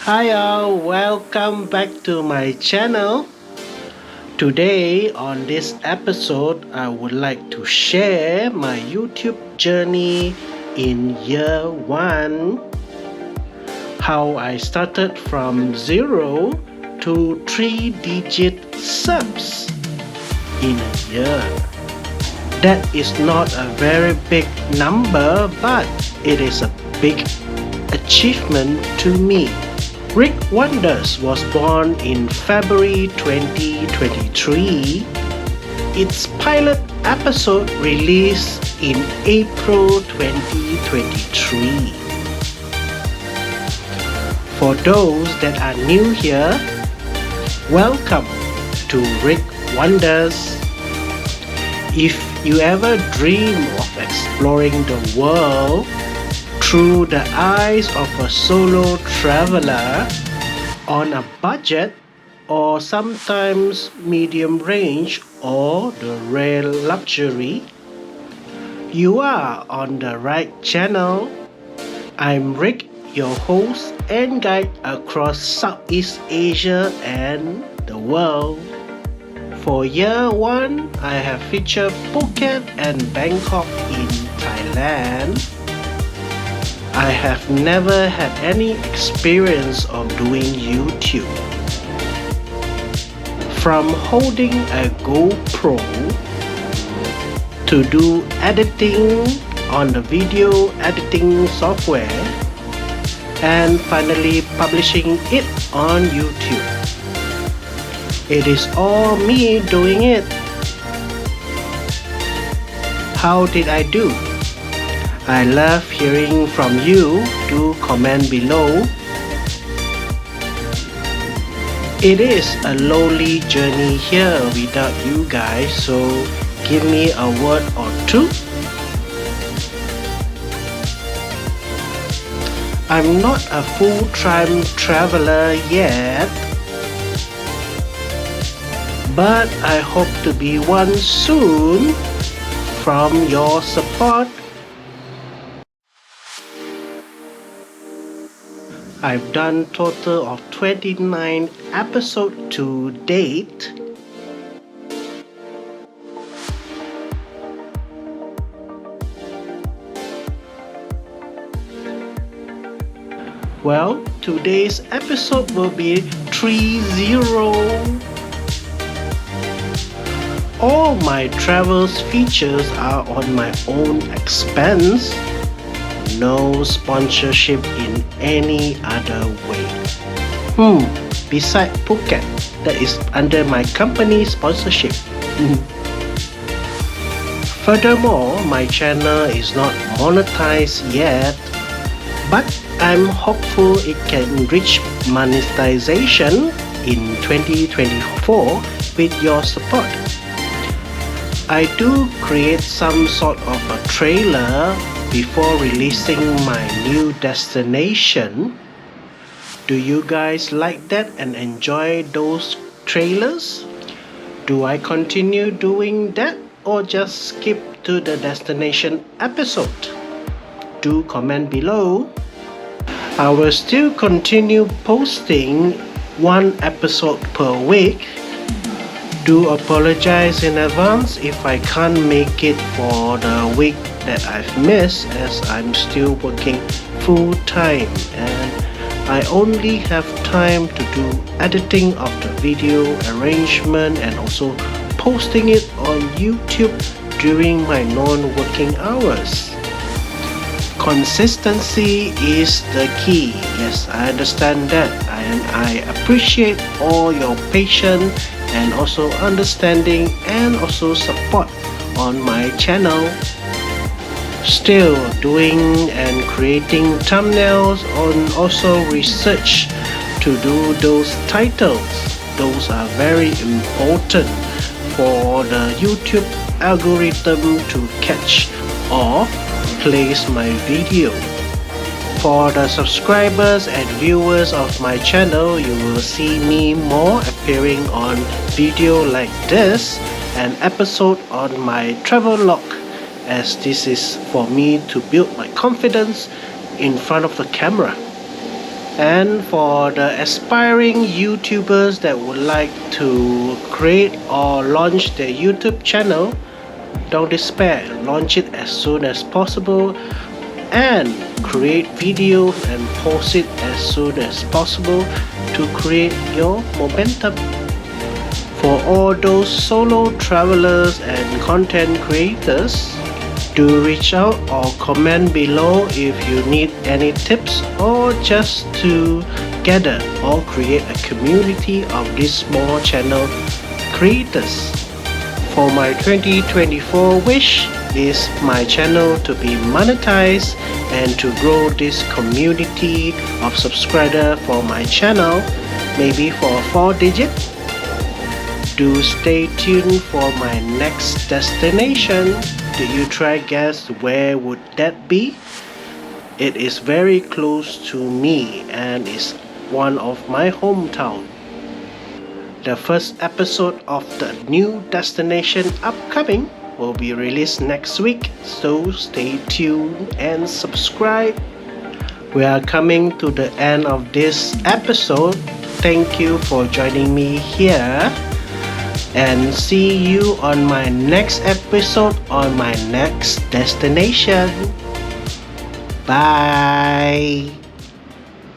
Hi all, welcome back to my channel. Today on this episode, I would like to share my YouTube journey in year 1. How I started from 0 to 3-digit subs in a year. That is not a very big number, but it is a big achievement to me. Rick Wonders was born in February 2023. Its pilot episode released in April 2023. For those that are new here, welcome to Rick Wonders. If you ever dream of exploring the world through the eyes of a solo traveler on a budget or sometimes medium range or the rare luxury, you are on the right channel. I'm Rick, your host and guide across Southeast Asia and the world. For year 1, I have featured Phuket and Bangkok in Thailand. I have never had any experience of doing YouTube. From holding a GoPro to do editing on the video editing software and finally publishing it on YouTube. It is all me doing it. How did I do? I love hearing from you. Do comment below. It is a lonely journey here without you guys, so give me a word or two. I'm not a full-time traveler yet, but I hope to be one soon from your support. I've done total of 29 episodes to date. Well, today's episode will be 30. All my travels features are on my own expense. No sponsorship in any other way. Beside Phuket, that is under my company sponsorship. Furthermore, my channel is not monetized yet, but I'm hopeful it can reach monetization in 2024 with your support. I do create some sort of a trailer before releasing my new destination. Do you guys like that and enjoy those trailers? Do I continue doing that or just skip to the destination episode? Do comment below. I will still continue posting one episode per week. Do apologize in advance if I can't make it for the week that I've missed, as I'm still working full time and I only have time to do editing of the video arrangement and also posting it on YouTube during my non-working hours. Consistency is the key. Yes, I understand that, and I appreciate all your patience and also understanding and also support on my channel. Still doing and creating thumbnails and also research to do those titles. Those are very important for the YouTube algorithm to catch or place my video. For the subscribers and viewers of my channel, you will see me more appearing on video like this and episode on my travel log, as this is for me to build my confidence in front of the camera. And for the aspiring YouTubers that would like to create or launch their YouTube channel, don't despair, launch it as soon as possible and create videos and post it as soon as possible to create your momentum. For all those solo travelers and content creators, do reach out or comment below if you need any tips or just to gather or create a community of these small channel creators. For my 2024 wish is my channel to be monetized and to grow this community of subscribers for my channel, maybe for a 4-digit. Do stay tuned for my next destination. Did you try guess where would that be? It is very close to me and is one of my hometown. The first episode of the new destination upcoming will be released next week, so stay tuned and subscribe. We are coming to the end of this episode. Thank you for joining me here. And see you on my next episode on my next destination. Bye.